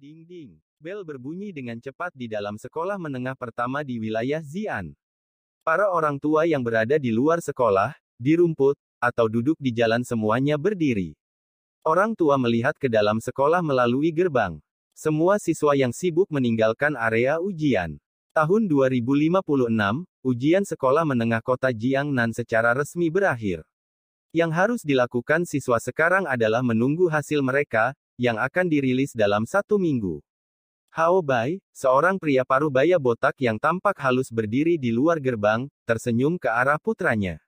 Ding ding. Bel berbunyi dengan cepat di dalam sekolah menengah pertama di wilayah Xi'an. Para orang tua yang berada di luar sekolah, di rumput, atau duduk di jalan semuanya berdiri. Orang tua melihat ke dalam sekolah melalui gerbang. Semua siswa yang sibuk meninggalkan area ujian. Tahun 2056, ujian sekolah menengah kota Jiangnan secara resmi berakhir. Yang harus dilakukan siswa sekarang adalah menunggu hasil mereka, yang akan dirilis dalam 1 minggu. Hao Bai, seorang pria parubaya botak yang tampak halus berdiri di luar gerbang, tersenyum ke arah putranya.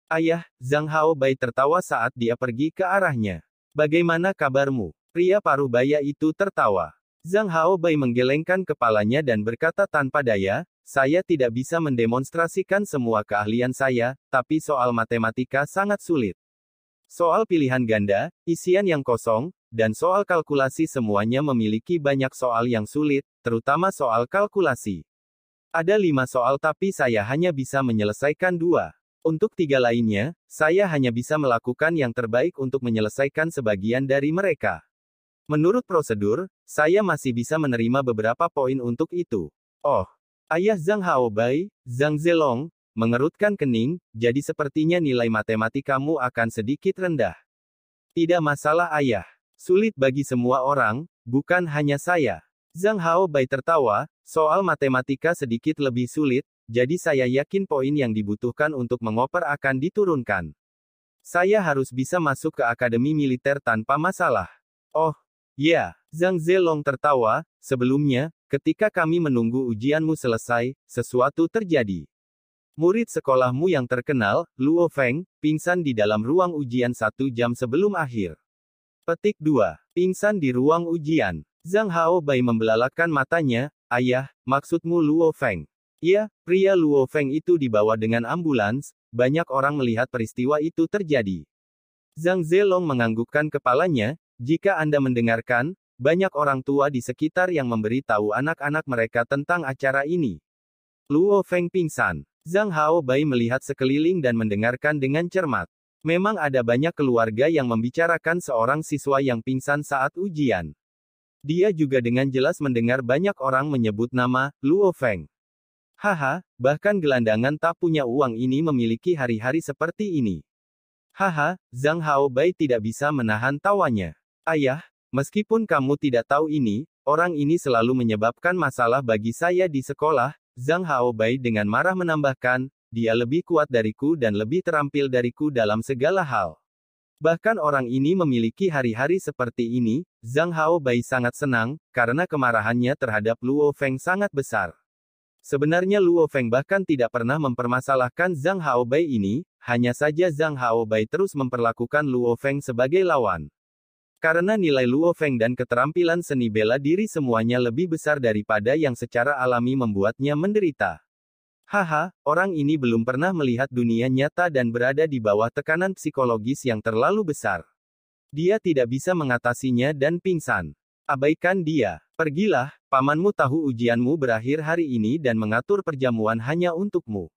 Ayah, Zhang Hao Bai tertawa saat dia pergi ke arahnya. Bagaimana kabarmu? Pria parubaya itu tertawa. Zhang Hao Bai menggelengkan kepalanya dan berkata tanpa daya, saya tidak bisa mendemonstrasikan semua keahlian saya, tapi soal matematika sangat sulit. Soal pilihan ganda, isian yang kosong, dan soal kalkulasi semuanya memiliki banyak soal yang sulit, terutama soal kalkulasi. Ada 5 soal tapi saya hanya bisa menyelesaikan 2. Untuk 3 lainnya, saya hanya bisa melakukan yang terbaik untuk menyelesaikan sebagian dari mereka. Menurut prosedur, saya masih bisa menerima beberapa poin untuk itu. Oh, ayah Zhang Hao Bai, Zhang Zelong, mengerutkan kening, jadi sepertinya nilai matematikamu akan sedikit rendah. Tidak masalah ayah. Sulit bagi semua orang, bukan hanya saya. Zhang Hao Bai tertawa, soal matematika sedikit lebih sulit, jadi saya yakin poin yang dibutuhkan untuk mengoper akan diturunkan. Saya harus bisa masuk ke akademi militer tanpa masalah. Oh, ya, Zhang Zelong tertawa, sebelumnya, ketika kami menunggu ujianmu selesai, sesuatu terjadi. Murid sekolahmu yang terkenal, Luo Feng, pingsan di dalam ruang ujian 1 jam sebelum akhir. Petik 2. Pingsan di ruang ujian. Zhang Hao Bai membelalakkan matanya, ayah, maksudmu Luo Feng? Ya, pria Luo Feng itu dibawa dengan ambulans, banyak orang melihat peristiwa itu terjadi. Zhang Zelong menganggukkan kepalanya, jika Anda mendengarkan, banyak orang tua di sekitar yang memberitahu anak-anak mereka tentang acara ini. Luo Feng pingsan. Zhang Hao Bai melihat sekeliling dan mendengarkan dengan cermat. Memang ada banyak keluarga yang membicarakan seorang siswa yang pingsan saat ujian. Dia juga dengan jelas mendengar banyak orang menyebut nama Luo Feng. Haha, bahkan gelandangan tak punya uang ini memiliki hari-hari seperti ini. Haha, Zhang Hao Bai tidak bisa menahan tawanya. Ayah, meskipun kamu tidak tahu ini, orang ini selalu menyebabkan masalah bagi saya di sekolah, Zhang Hao Bai dengan marah menambahkan, dia lebih kuat dariku dan lebih terampil dariku dalam segala hal. Bahkan orang ini memiliki hari-hari seperti ini, Zhang Hao Bai sangat senang, karena kemarahannya terhadap Luo Feng sangat besar. Sebenarnya Luo Feng bahkan tidak pernah mempermasalahkan Zhang Hao Bai ini, hanya saja Zhang Hao Bai terus memperlakukan Luo Feng sebagai lawan. Karena nilai Luo Feng dan keterampilan seni bela diri semuanya lebih besar daripada yang secara alami membuatnya menderita. Haha, orang ini belum pernah melihat dunia nyata dan berada di bawah tekanan psikologis yang terlalu besar. Dia tidak bisa mengatasinya dan pingsan. Abaikan dia. Pergilah, pamanmu tahu ujianmu berakhir hari ini dan mengatur perjamuan hanya untukmu.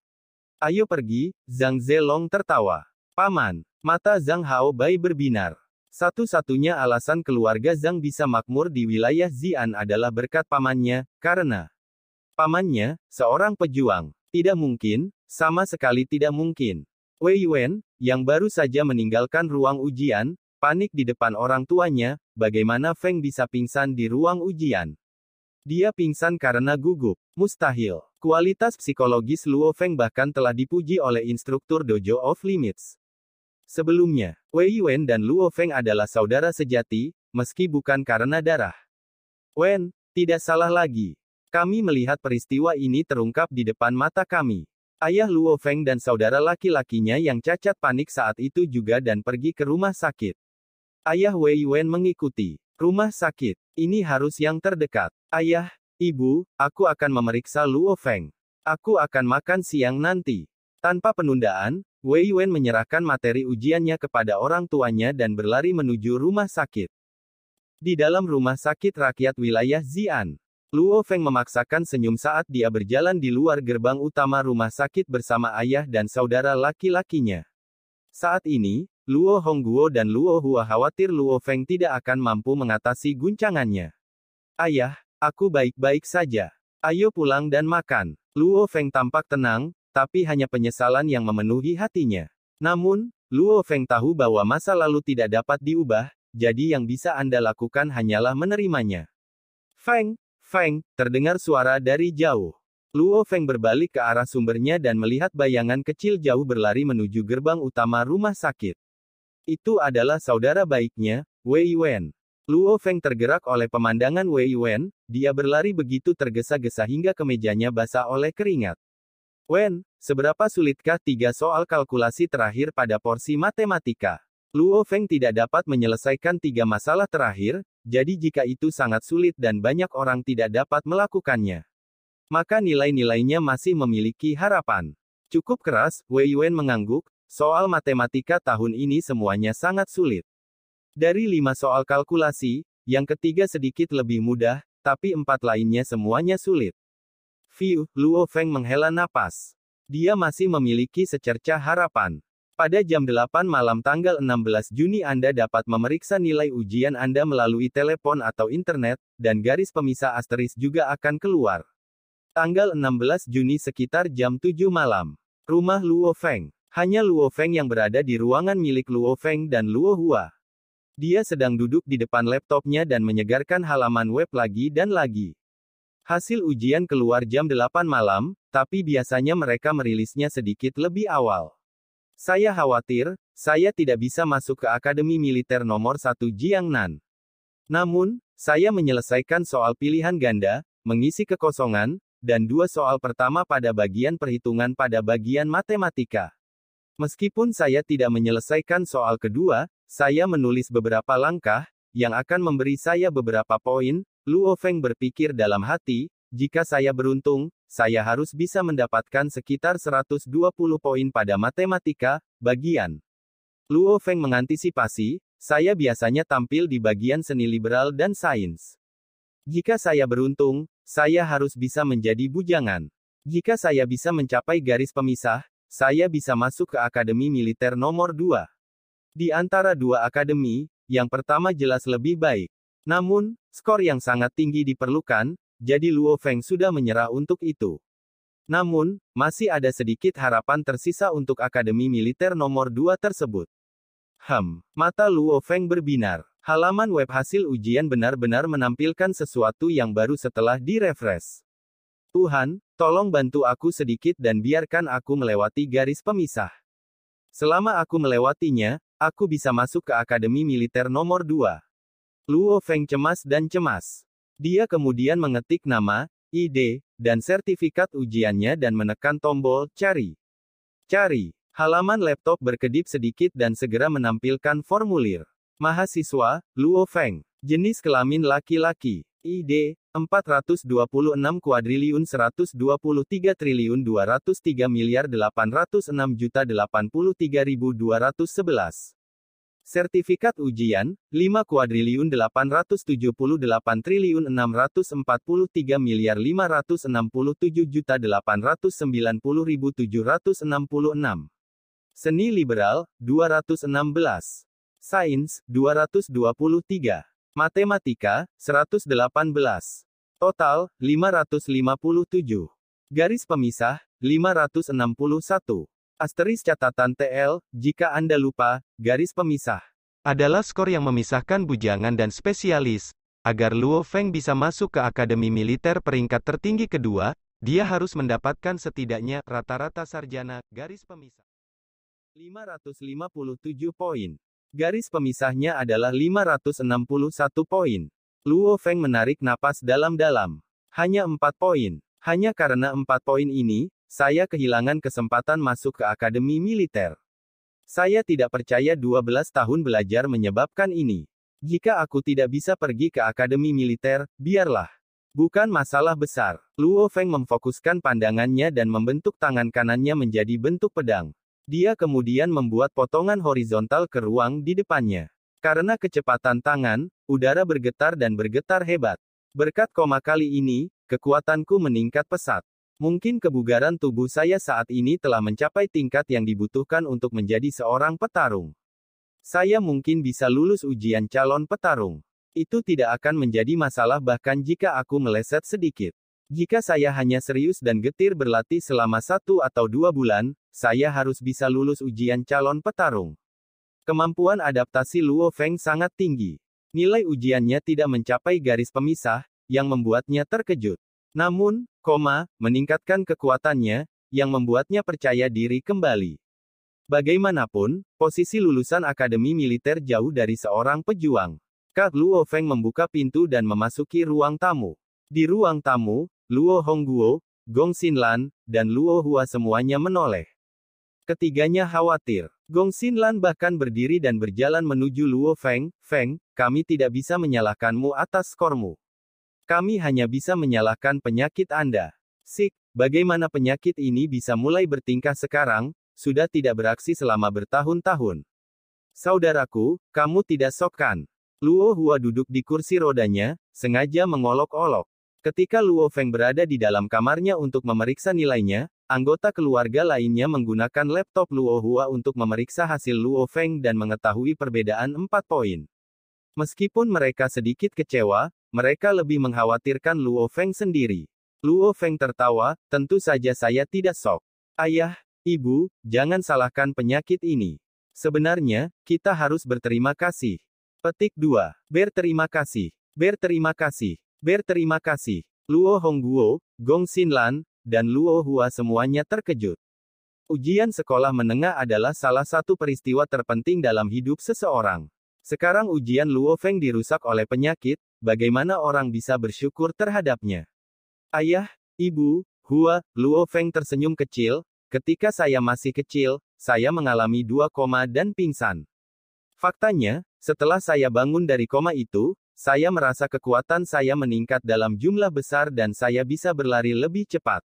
Ayo pergi, Zhang Zelong tertawa. Paman, mata Zhang Hao Bai berbinar. Satu-satunya alasan keluarga Zhang bisa makmur di wilayah Xi'an adalah berkat pamannya, karena pamannya, seorang pejuang. Tidak mungkin, sama sekali tidak mungkin. Wei Yuan, yang baru saja meninggalkan ruang ujian, panik di depan orang tuanya, bagaimana Feng bisa pingsan di ruang ujian? Dia pingsan karena gugup. Mustahil. Kualitas psikologis Luo Feng bahkan telah dipuji oleh instruktur Dojo of Limits. Sebelumnya, Wei Yuan dan Luo Feng adalah saudara sejati, meski bukan karena darah. Wen, tidak salah lagi. Kami melihat peristiwa ini terungkap di depan mata kami. Ayah Luo Feng dan saudara laki-lakinya yang cacat panik saat itu juga dan pergi ke rumah sakit. Ayah Wei Yuan mengikuti. Rumah sakit. Ini harus yang terdekat. Ayah, ibu, aku akan memeriksa Luo Feng. Aku akan makan siang nanti. Tanpa penundaan, Wei Yuan menyerahkan materi ujiannya kepada orang tuanya dan berlari menuju rumah sakit. Di dalam rumah sakit rakyat wilayah Xi'an, Luo Feng memaksakan senyum saat dia berjalan di luar gerbang utama rumah sakit bersama ayah dan saudara laki-lakinya. Saat ini, Luo Hongguo dan Luo Hua khawatir Luo Feng tidak akan mampu mengatasi guncangannya. Ayah, aku baik-baik saja. Ayo pulang dan makan. Luo Feng tampak tenang, tapi hanya penyesalan yang memenuhi hatinya. Namun, Luo Feng tahu bahwa masa lalu tidak dapat diubah, jadi yang bisa Anda lakukan hanyalah menerimanya. Feng, Feng, terdengar suara dari jauh. Luo Feng berbalik ke arah sumbernya dan melihat bayangan kecil jauh berlari menuju gerbang utama rumah sakit. Itu adalah saudara baiknya, Wei Wen. Luo Feng tergerak oleh pemandangan Wei Wen, dia berlari begitu tergesa-gesa hingga kemejanya basah oleh keringat. Wen, seberapa sulitkah 3 soal kalkulasi terakhir pada porsi matematika? Luo Feng tidak dapat menyelesaikan 3 masalah terakhir, jadi jika itu sangat sulit dan banyak orang tidak dapat melakukannya, maka nilai-nilainya masih memiliki harapan. Cukup keras, Wei Wen mengangguk, soal matematika tahun ini semuanya sangat sulit. Dari 5 soal kalkulasi, yang ketiga sedikit lebih mudah, tapi 4 lainnya semuanya sulit. Fiu, Luo Feng menghela napas. Dia masih memiliki secercah harapan. Pada jam 8 malam tanggal 16 Juni Anda dapat memeriksa nilai ujian Anda melalui telepon atau internet, dan garis pemisah asteris juga akan keluar. Tanggal 16 Juni sekitar jam 7 malam. Rumah Luo Feng. Hanya Luo Feng yang berada di ruangan milik Luo Feng dan Luo Hua. Dia sedang duduk di depan laptopnya dan menyegarkan halaman web lagi dan lagi. Hasil ujian keluar jam 8 malam, tapi biasanya mereka merilisnya sedikit lebih awal. Saya khawatir, saya tidak bisa masuk ke Akademi Militer nomor 1 Jiangnan. Namun, saya menyelesaikan soal pilihan ganda, mengisi kekosongan, dan 2 soal pertama pada bagian perhitungan pada bagian matematika. Meskipun saya tidak menyelesaikan soal kedua, saya menulis beberapa langkah, yang akan memberi saya beberapa poin. Luo Feng berpikir dalam hati, jika saya beruntung, saya harus bisa mendapatkan sekitar 120 poin pada matematika, bagian. Luo Feng mengantisipasi, saya biasanya tampil di bagian seni liberal dan sains. Jika saya beruntung, saya harus bisa menjadi bujangan. Jika saya bisa mencapai garis pemisah, saya bisa masuk ke Akademi Militer nomor 2. Di antara 2 akademi, yang pertama jelas lebih baik. Namun, skor yang sangat tinggi diperlukan, jadi Luo Feng sudah menyerah untuk itu. Namun, masih ada sedikit harapan tersisa untuk Akademi Militer nomor 2 tersebut. Mata Luo Feng berbinar. Halaman web hasil ujian benar-benar menampilkan sesuatu yang baru setelah direfresh. Tuhan, tolong bantu aku sedikit dan biarkan aku melewati garis pemisah. Selama aku melewatinya, aku bisa masuk ke Akademi Militer nomor 2. Luo Feng cemas dan cemas. Dia kemudian mengetik nama, ID, dan sertifikat ujiannya dan menekan tombol cari. Cari. Halaman laptop berkedip sedikit dan segera menampilkan formulir. Mahasiswa, Luo Feng. Jenis kelamin laki-laki. ID, 426 kuadriliun 123 triliun 203 miliar 806.083.211. Sertifikat ujian, 5 kuadriliun 878 triliun 643 miliar 567.890.766. Seni liberal, 216. Sains, 223. Matematika, 118. Total, 557. Garis pemisah, 561. Asteris catatan TL, jika Anda lupa, garis pemisah adalah skor yang memisahkan bujangan dan spesialis. Agar Luo Feng bisa masuk ke Akademi Militer peringkat tertinggi kedua, dia harus mendapatkan setidaknya rata-rata sarjana, garis pemisah 557 poin. Garis pemisahnya adalah 561 poin. Luo Feng menarik napas dalam-dalam. Hanya 4 poin. Hanya karena 4 poin ini, saya kehilangan kesempatan masuk ke Akademi Militer. Saya tidak percaya 12 tahun belajar menyebabkan ini. Jika aku tidak bisa pergi ke Akademi Militer, biarlah. Bukan masalah besar. Luo Feng memfokuskan pandangannya dan membentuk tangan kanannya menjadi bentuk pedang. Dia kemudian membuat potongan horizontal ke ruang di depannya. Karena kecepatan tangan, udara bergetar dan bergetar hebat. Berkat koma kali ini, kekuatanku meningkat pesat. Mungkin kebugaran tubuh saya saat ini telah mencapai tingkat yang dibutuhkan untuk menjadi seorang petarung. Saya mungkin bisa lulus ujian calon petarung. Itu tidak akan menjadi masalah bahkan jika aku meleset sedikit. Jika saya hanya serius dan getir berlatih selama 1 atau 2 bulan, saya harus bisa lulus ujian calon petarung. Kemampuan adaptasi Luo Feng sangat tinggi. Nilai ujiannya tidak mencapai garis pemisah, yang membuatnya terkejut. Namun, meningkatkan kekuatannya, yang membuatnya percaya diri kembali. Bagaimanapun, posisi lulusan akademi militer jauh dari seorang pejuang. Kak Luo Feng membuka pintu dan memasuki ruang tamu. Di ruang tamu, Luo Hongguo, Gong Xinlan, dan Luo Hua semuanya menoleh. Ketiganya khawatir. Gong Xinlan bahkan berdiri dan berjalan menuju Luo Feng. Feng, kami tidak bisa menyalahkanmu atas skormu. Kami hanya bisa menyalahkan penyakit Anda. Sik, bagaimana penyakit ini bisa mulai bertingkah sekarang, sudah tidak beraksi selama bertahun-tahun. Saudaraku, kamu tidak sok kan? Luo Hua duduk di kursi rodanya, sengaja mengolok-olok. Ketika Luo Feng berada di dalam kamarnya untuk memeriksa nilainya, anggota keluarga lainnya menggunakan laptop Luo Hua untuk memeriksa hasil Luo Feng dan mengetahui perbedaan 4 poin. Meskipun mereka sedikit kecewa, mereka lebih mengkhawatirkan Luo Feng sendiri. Luo Feng tertawa, tentu saja saya tidak sok. Ayah, ibu, jangan salahkan penyakit ini. Sebenarnya, kita harus berterima kasih. Petik 2. Berterima kasih. Berterima kasih. Berterima kasih. Luo Hongguo, Gong Xinlan, dan Luo Hua semuanya terkejut. Ujian sekolah menengah adalah salah satu peristiwa terpenting dalam hidup seseorang. Sekarang ujian Luo Feng dirusak oleh penyakit, bagaimana orang bisa bersyukur terhadapnya? Ayah, ibu, Hua, Luo Feng tersenyum kecil, ketika saya masih kecil, saya mengalami 2 koma dan pingsan. Faktanya, setelah saya bangun dari koma itu, saya merasa kekuatan saya meningkat dalam jumlah besar dan saya bisa berlari lebih cepat.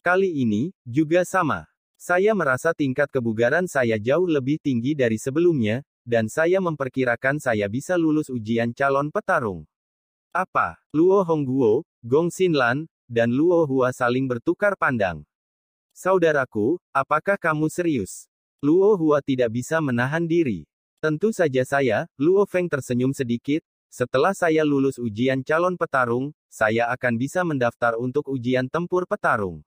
Kali ini, juga sama. Saya merasa tingkat kebugaran saya jauh lebih tinggi dari sebelumnya, dan saya memperkirakan saya bisa lulus ujian calon petarung. Apa? Luo Hongguo, Gong Xinlan, dan Luo Hua saling bertukar pandang. Saudaraku, apakah kamu serius? Luo Hua tidak bisa menahan diri. Tentu saja saya, Luo Feng tersenyum sedikit, setelah saya lulus ujian calon petarung, saya akan bisa mendaftar untuk ujian tempur petarung.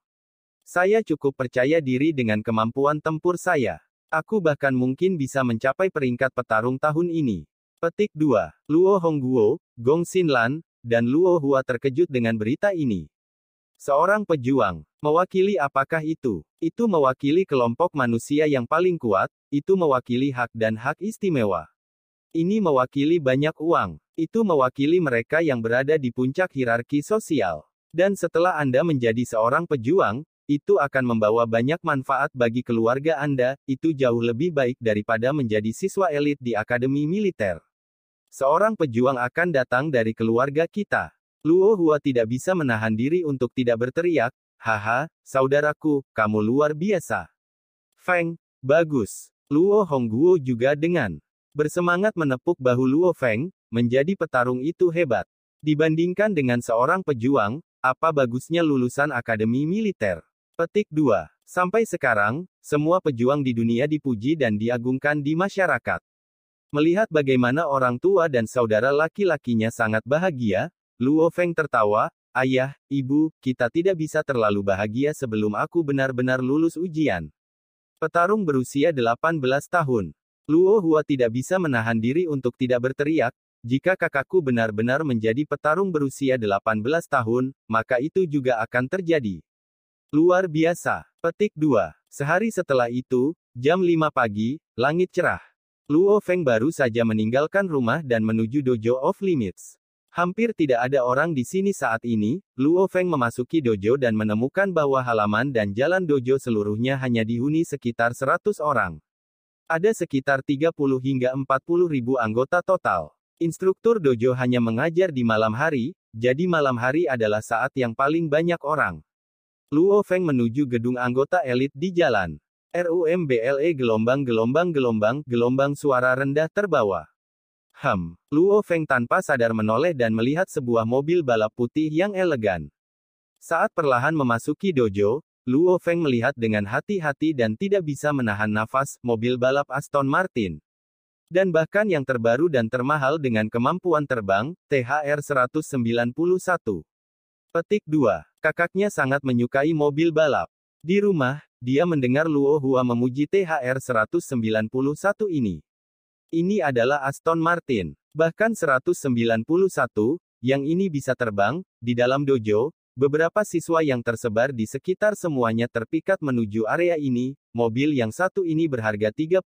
Saya cukup percaya diri dengan kemampuan tempur saya. Aku bahkan mungkin bisa mencapai peringkat petarung tahun ini. Petik 2. Luo Hongguo, Gong Xinlan, dan Luo Hua terkejut dengan berita ini. Seorang pejuang. Mewakili apakah itu? Itu mewakili kelompok manusia yang paling kuat, itu mewakili hak dan hak istimewa. Ini mewakili banyak uang. Itu mewakili mereka yang berada di puncak hierarki sosial. Dan setelah Anda menjadi seorang pejuang, itu akan membawa banyak manfaat bagi keluarga Anda, itu jauh lebih baik daripada menjadi siswa elit di akademi militer. Seorang pejuang akan datang dari keluarga kita. Luo Hua tidak bisa menahan diri untuk tidak berteriak, haha, saudaraku, kamu luar biasa. Feng, bagus. Luo Hongguo juga dengan bersemangat menepuk bahu Luo Feng, menjadi petarung itu hebat. Dibandingkan dengan seorang pejuang, apa bagusnya lulusan akademi militer? Petik 2. Sampai sekarang, semua pejuang di dunia dipuji dan diagungkan di masyarakat. Melihat bagaimana orang tua dan saudara laki-lakinya sangat bahagia, Luo Feng tertawa, ayah, ibu, kita tidak bisa terlalu bahagia sebelum aku benar-benar lulus ujian. Petarung berusia 18 tahun. Luo Hua tidak bisa menahan diri untuk tidak berteriak, jika kakakku benar-benar menjadi petarung berusia 18 tahun, maka itu juga akan terjadi. Luar biasa. Petik 2. Sehari setelah itu, jam 5 pagi, langit cerah. Luo Feng baru saja meninggalkan rumah dan menuju Dojo of Limits. Hampir tidak ada orang di sini saat ini. Luo Feng memasuki dojo dan menemukan bahwa halaman dan jalan dojo seluruhnya hanya dihuni sekitar 100 orang. Ada sekitar 30 hingga 40 ribu anggota total. Instruktur dojo hanya mengajar di malam hari, jadi malam hari adalah saat yang paling banyak orang. Luo Feng menuju gedung anggota elit di jalan. RUMBLE gelombang suara rendah terbawa. Luo Feng tanpa sadar menoleh dan melihat sebuah mobil balap putih yang elegan. Saat perlahan memasuki dojo, Luo Feng melihat dengan hati-hati dan tidak bisa menahan nafas, mobil balap Aston Martin. Dan bahkan yang terbaru dan termahal dengan kemampuan terbang, THR-191. Petik 2. Kakaknya sangat menyukai mobil balap. Di rumah, dia mendengar Luo Hua memuji THR-191 ini. Ini adalah Aston Martin. Bahkan 191, yang ini bisa terbang, di dalam dojo, beberapa siswa yang tersebar di sekitar semuanya terpikat menuju area ini, mobil yang satu ini berharga 36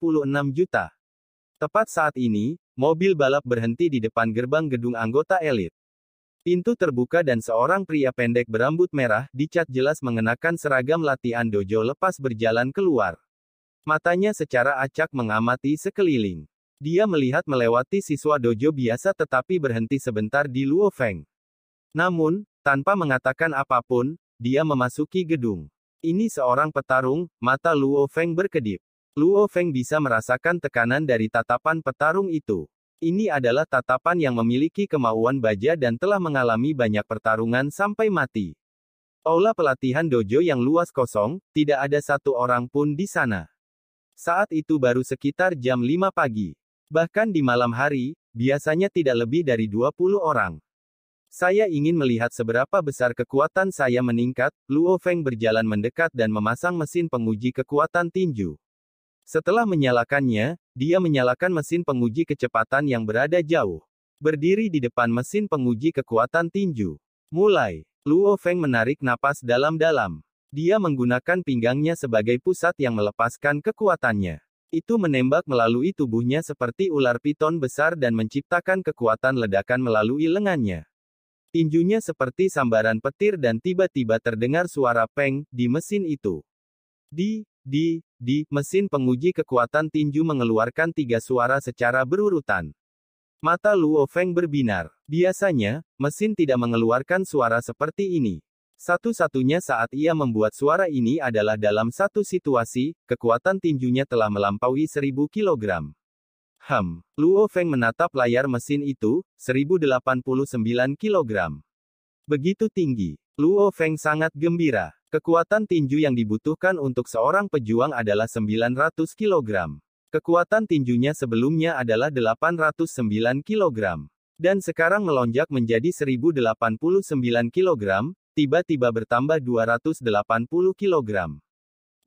juta. Tepat saat ini, mobil balap berhenti di depan gerbang gedung anggota elit. Pintu terbuka dan seorang pria pendek berambut merah, dicat jelas mengenakan seragam latihan dojo lepas berjalan keluar. Matanya secara acak mengamati sekeliling. Dia melihat melewati siswa dojo biasa tetapi berhenti sebentar di Luo Feng. Namun, tanpa mengatakan apapun, dia memasuki gedung. Ini seorang petarung, mata Luo Feng berkedip. Luo Feng bisa merasakan tekanan dari tatapan petarung itu. Ini adalah tatapan yang memiliki kemauan baja dan telah mengalami banyak pertarungan sampai mati. Aula pelatihan dojo yang luas kosong, tidak ada satu orang pun di sana. Saat itu baru sekitar jam 5 pagi. Bahkan di malam hari, biasanya tidak lebih dari 20 orang. Saya ingin melihat seberapa besar kekuatan saya meningkat. Luo Feng berjalan mendekat dan memasang mesin penguji kekuatan tinju. Setelah menyalakannya, dia menyalakan mesin penguji kecepatan yang berada jauh. Berdiri di depan mesin penguji kekuatan tinju. Mulai. Luo Feng menarik napas dalam-dalam. Dia menggunakan pinggangnya sebagai pusat yang melepaskan kekuatannya. Itu menembak melalui tubuhnya seperti ular piton besar dan menciptakan kekuatan ledakan melalui lengannya. Tinjunya seperti sambaran petir dan tiba-tiba terdengar suara peng di mesin itu. Mesin penguji kekuatan tinju mengeluarkan 3 suara secara berurutan. Mata Luo Feng berbinar. Biasanya, mesin tidak mengeluarkan suara seperti ini. Satu-satunya saat ia membuat suara ini adalah dalam satu situasi, kekuatan tinjunya telah melampaui 1000 kg. Luo Feng menatap layar mesin itu, 1089 kg. Begitu tinggi. Luo Feng sangat gembira. Kekuatan tinju yang dibutuhkan untuk seorang pejuang adalah 900 kg. Kekuatan tinjunya sebelumnya adalah 809 kg. Dan sekarang melonjak menjadi 1089 kg, tiba-tiba bertambah 280 kg.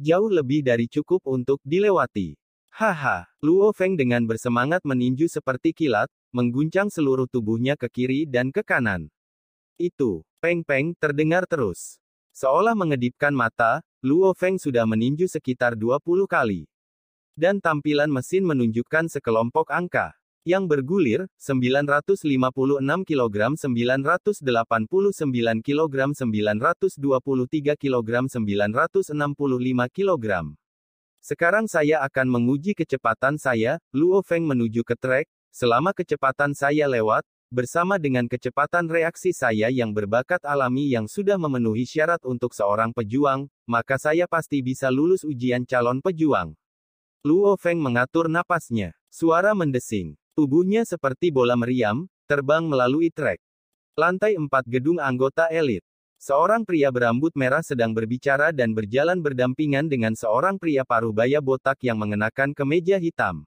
Jauh lebih dari cukup untuk dilewati. Haha, Luo Feng dengan bersemangat meninju seperti kilat, mengguncang seluruh tubuhnya ke kiri dan ke kanan. Itu, peng-peng, terdengar terus. Seolah mengedipkan mata, Luo Feng sudah meninju sekitar 20 kali. Dan tampilan mesin menunjukkan sekelompok angka. Yang bergulir, 956 kg, 989 kg, 923 kg, 965 kg. Sekarang saya akan menguji kecepatan saya. Luo Feng menuju ke trek. Selama kecepatan saya lewat, bersama dengan kecepatan reaksi saya yang berbakat alami yang sudah memenuhi syarat untuk seorang pejuang, maka saya pasti bisa lulus ujian calon pejuang. Luo Feng mengatur napasnya. Suara mendesing. Tubuhnya seperti bola meriam, terbang melalui trek. Lantai 4 gedung anggota elit. Seorang pria berambut merah sedang berbicara dan berjalan berdampingan dengan seorang pria parubaya botak yang mengenakan kemeja hitam.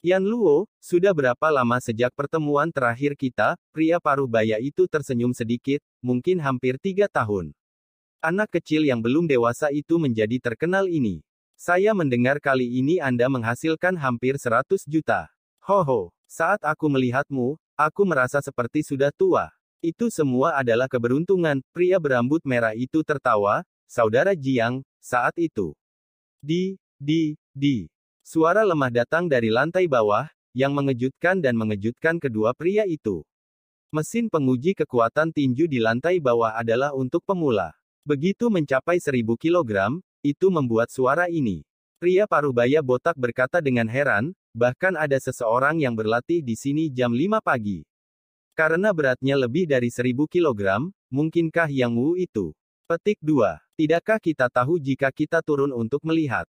Yan Luo, sudah berapa lama sejak pertemuan terakhir kita? Pria parubaya itu tersenyum sedikit, mungkin hampir 3 tahun. Anak kecil yang belum dewasa itu menjadi terkenal ini. Saya mendengar kali ini Anda menghasilkan hampir 100 juta. Hoho, saat aku melihatmu, aku merasa seperti sudah tua. Itu semua adalah keberuntungan. Pria berambut merah itu tertawa, saudara Jiang, saat itu. Suara lemah datang dari lantai bawah, yang mengejutkan dan mengejutkan kedua pria itu. Mesin penguji kekuatan tinju di lantai bawah adalah untuk pemula. Begitu mencapai 1000 kg, itu membuat suara ini. Pria parubaya botak berkata dengan heran, bahkan ada seseorang yang berlatih di sini jam 5 pagi. Karena beratnya lebih dari 1000 kg, mungkinkah Yang Wu itu? Petik 2. Tidakkah kita tahu jika kita turun untuk melihat?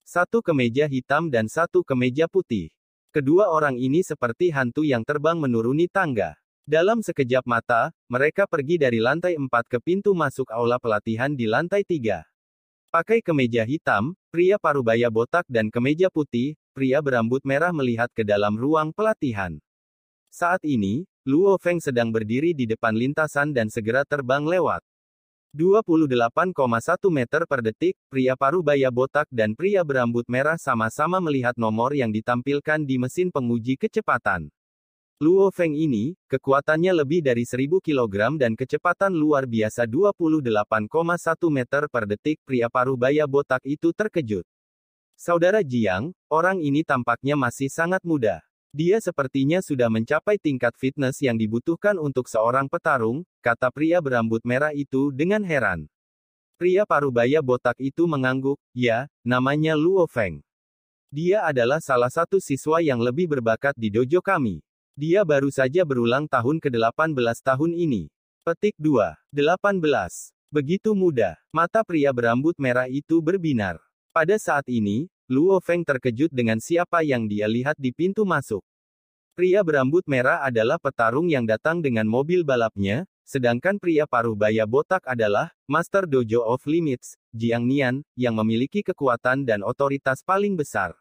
Satu kemeja hitam dan satu kemeja putih. Kedua orang ini seperti hantu yang terbang menuruni tangga. Dalam sekejap mata, mereka pergi dari lantai 4 ke pintu masuk aula pelatihan di lantai 3. Pakai kemeja hitam, pria parubaya botak dan kemeja putih, pria berambut merah melihat ke dalam ruang pelatihan. Saat ini, Luo Feng sedang berdiri di depan lintasan dan segera terbang lewat. 28,1 meter per detik, pria parubaya botak dan pria berambut merah sama-sama melihat nomor yang ditampilkan di mesin penguji kecepatan. Luo Feng ini, kekuatannya lebih dari 1000 kg dan kecepatan luar biasa 28,1 meter per detik. Pria parubaya botak itu terkejut. Saudara Jiang, orang ini tampaknya masih sangat muda. Dia sepertinya sudah mencapai tingkat fitness yang dibutuhkan untuk seorang petarung, kata pria berambut merah itu dengan heran. Pria parubaya botak itu mengangguk, ya, namanya Luo Feng. Dia adalah salah satu siswa yang lebih berbakat di dojo kami. Dia baru saja berulang tahun ke-18 tahun ini. Petik 2. 18. Begitu muda. Mata pria berambut merah itu berbinar. Pada saat ini, Luo Feng terkejut dengan siapa yang dia lihat di pintu masuk. Pria berambut merah adalah petarung yang datang dengan mobil balapnya, sedangkan pria parubaya botak adalah Master Dojo of Limits, Jiang Nian, yang memiliki kekuatan dan otoritas paling besar.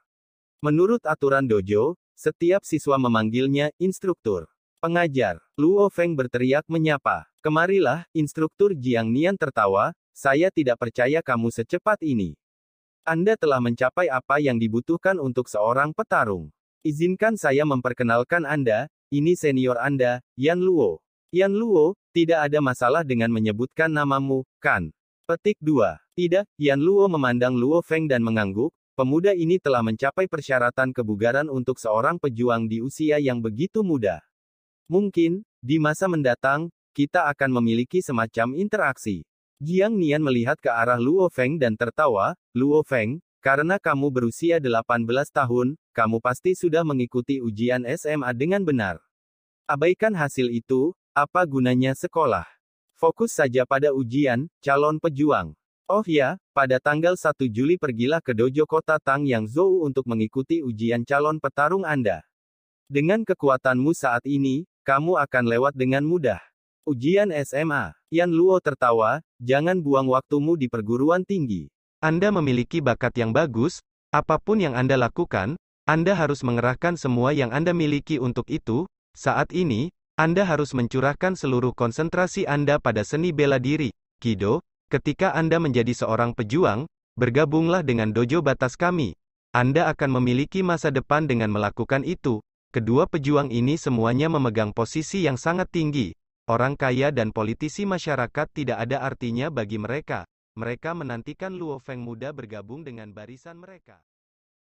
Menurut aturan dojo, setiap siswa memanggilnya instruktur. Pengajar. Luo Feng berteriak menyapa. Kemarilah, instruktur. Jiang Nian tertawa, saya tidak percaya kamu secepat ini. Anda telah mencapai apa yang dibutuhkan untuk seorang petarung. Izinkan saya memperkenalkan Anda, ini senior Anda, Yan Luo. Yan Luo, tidak ada masalah dengan menyebutkan namamu, kan? Petik 2. Tidak, Yan Luo memandang Luo Feng dan mengangguk, pemuda ini telah mencapai persyaratan kebugaran untuk seorang pejuang di usia yang begitu muda. Mungkin, di masa mendatang, kita akan memiliki semacam interaksi. Jiang Nian melihat ke arah Luo Feng dan tertawa, Luo Feng, karena kamu berusia 18 tahun, kamu pasti sudah mengikuti ujian SMA dengan benar. Abaikan hasil itu, apa gunanya sekolah? Fokus saja pada ujian, calon pejuang. Oh ya, pada tanggal 1 Juli pergilah ke dojo kota Tang Yang Zhou untuk mengikuti ujian calon petarung Anda. Dengan kekuatanmu saat ini, kamu akan lewat dengan mudah. Ujian SMA. Yan Luo tertawa, jangan buang waktumu di perguruan tinggi. Anda memiliki bakat yang bagus, apapun yang Anda lakukan, Anda harus mengerahkan semua yang Anda miliki untuk itu. Saat ini, Anda harus mencurahkan seluruh konsentrasi Anda pada seni bela diri. Kido, ketika Anda menjadi seorang pejuang, bergabunglah dengan dojo batas kami. Anda akan memiliki masa depan dengan melakukan itu. Kedua pejuang ini semuanya memegang posisi yang sangat tinggi. Orang kaya dan politisi masyarakat tidak ada artinya bagi mereka. Mereka menantikan Luo Feng muda bergabung dengan barisan mereka.